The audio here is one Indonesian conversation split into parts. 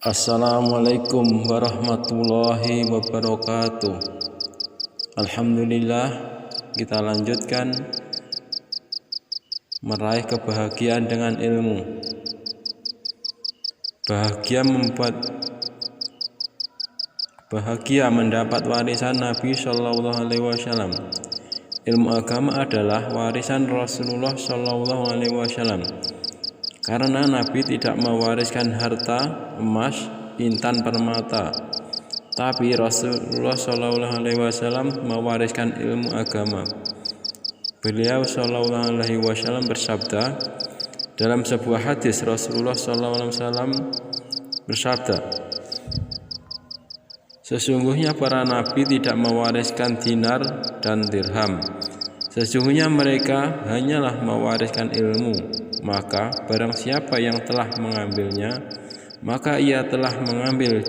Assalamualaikum warahmatullahi wabarakatuh. Alhamdulillah, kita lanjutkan meraih kebahagiaan dengan ilmu. Bahagia mendapat warisan Nabi Shallallahu Alaihi Wasallam. Ilmu agama adalah warisan Rasulullah Shallallahu Alaihi Wasallam. Karena Nabi tidak mewariskan harta, emas, intan, permata, tapi Rasulullah Shallallahu Alaihi Wasallam mewariskan ilmu agama. Beliau Shallallahu Alaihi Wasallam bersabda dalam sebuah hadis, Rasulullah Shallallahu Alaihi Wasallam bersabda, sesungguhnya para nabi tidak mewariskan dinar dan dirham. Sesungguhnya mereka hanyalah mewariskan ilmu. Maka barang siapa yang telah mengambilnya, maka ia telah mengambil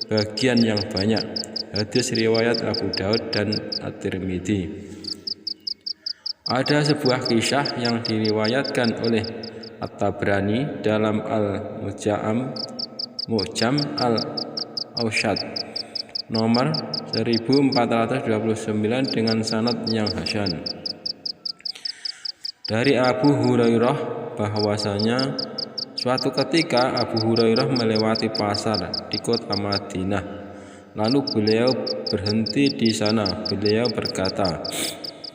bagian yang banyak. Hadis riwayat Abu Daud dan At-Tirmidzi. Ada sebuah kisah yang diriwayatkan oleh At-Tabrani dalam Al-Mu'jam Al-Awsat nomor 1429 dengan sanad yang hasan. Dari Abu Hurairah bahwasanya suatu ketika Abu Hurairah melewati pasar di kota Madinah. Lalu beliau berhenti di sana. Beliau berkata,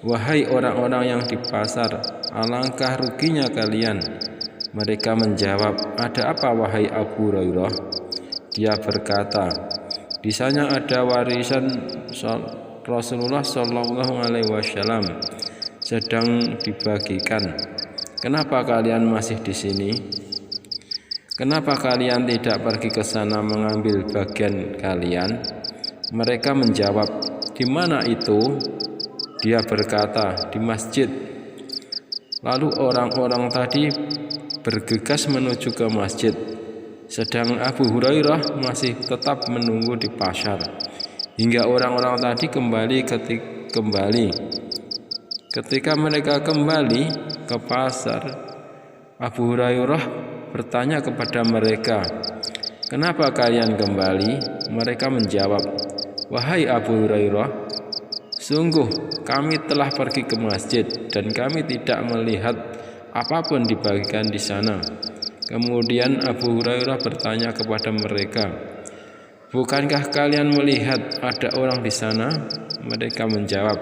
"Wahai orang-orang yang di pasar, alangkah ruginya kalian." Mereka menjawab, "Ada apa wahai Abu Hurairah?" Dia berkata, "Di sana ada warisan Rasulullah Shallallahu Alaihi Wasallam sedang dibagikan. Kenapa kalian masih di sini? Kenapa kalian tidak pergi ke sana mengambil bagian kalian?" Mereka menjawab, "Di mana itu?" Dia berkata, "Di masjid." Lalu orang-orang tadi bergegas menuju ke masjid, sedang Abu Hurairah masih tetap menunggu di pasar hingga orang-orang tadi kembali. Ketika mereka kembali ke pasar, Abu Hurairah bertanya kepada mereka, "Kenapa kalian kembali?" Mereka menjawab, "Wahai Abu Hurairah, sungguh kami telah pergi ke masjid dan kami tidak melihat apapun dibagikan di sana." Kemudian Abu Hurairah bertanya kepada mereka, "Bukankah kalian melihat ada orang di sana?" Mereka menjawab,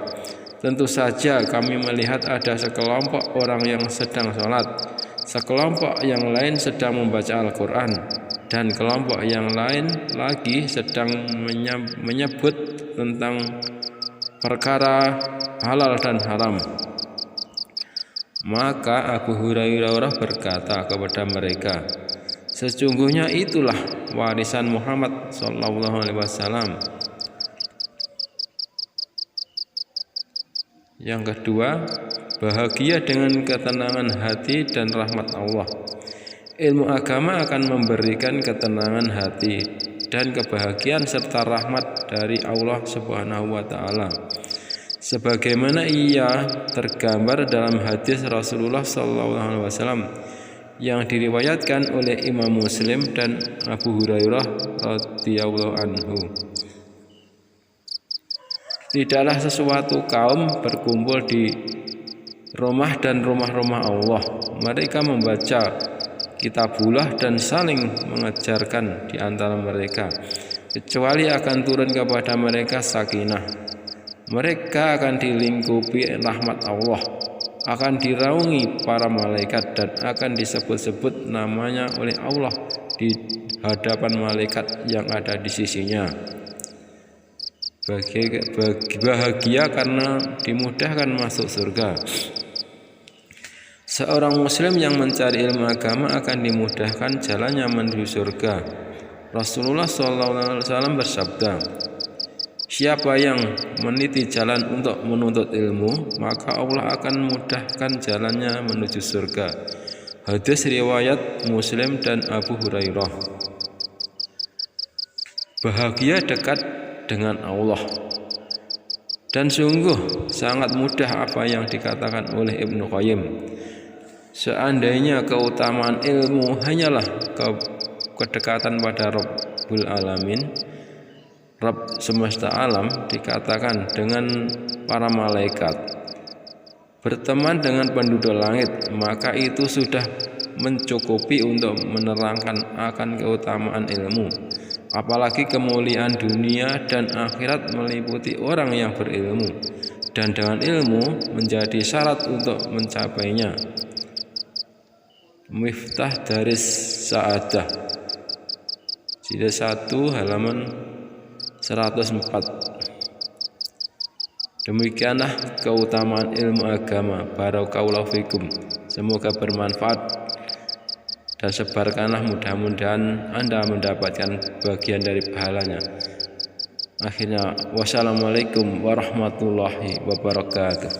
"Tentu saja kami melihat ada sekelompok orang yang sedang sholat, sekelompok yang lain sedang membaca Al-Quran, dan kelompok yang lain lagi sedang menyebut tentang perkara halal dan haram." Maka Abu Hurairah berkata kepada mereka, "Sesungguhnya itulah warisan Muhammad Sallallahu Alaihi Wasallam." Yang kedua, bahagia dengan ketenangan hati dan rahmat Allah. Ilmu agama akan memberikan ketenangan hati dan kebahagiaan serta rahmat dari Allah Subhanahu wa Ta'ala, sebagaimana ia tergambar dalam hadis Rasulullah SAW yang diriwayatkan oleh Imam Muslim dan Abu Hurairah radhiyallahu anhu. Tidaklah sesuatu kaum berkumpul di rumah dan rumah-rumah Allah, mereka membaca kitabullah dan saling mengajarkan di antara mereka, kecuali akan turun kepada mereka sakinah. Mereka akan dilingkupi rahmat Allah, akan diraungi para malaikat, dan akan disebut-sebut namanya oleh Allah di hadapan malaikat yang ada di sisinya. Bahagia karena dimudahkan masuk surga. Seorang muslim yang mencari ilmu agama akan dimudahkan jalannya menuju surga. Rasulullah SAW bersabda, "Siapa yang meniti jalan untuk menuntut ilmu, maka Allah akan mudahkan jalannya menuju surga." Hadis riwayat Muslim dan Abu Hurairah. Bahagia dekat dengan Allah. Dan sungguh sangat mudah apa yang dikatakan oleh Ibnu Qayyim. Seandainya keutamaan ilmu hanyalah kedekatan pada Rabbul Alamin, Rabb semesta alam, dikatakan dengan para malaikat. Berteman dengan penduduk langit, maka itu sudah mencukupi untuk menerangkan akan keutamaan ilmu. Apalagi kemuliaan dunia dan akhirat meliputi orang yang berilmu, dan dengan ilmu menjadi syarat untuk mencapainya. Miftah Daris Sa'adah, jilid 1 halaman 104. Demikianlah keutamaan ilmu agama. Barakallahu fikum. Semoga bermanfaat dan sebarkanlah, mudah-mudahan Anda mendapatkan bagian dari pahalanya. Akhirnya, wassalamualaikum warahmatullahi wabarakatuh.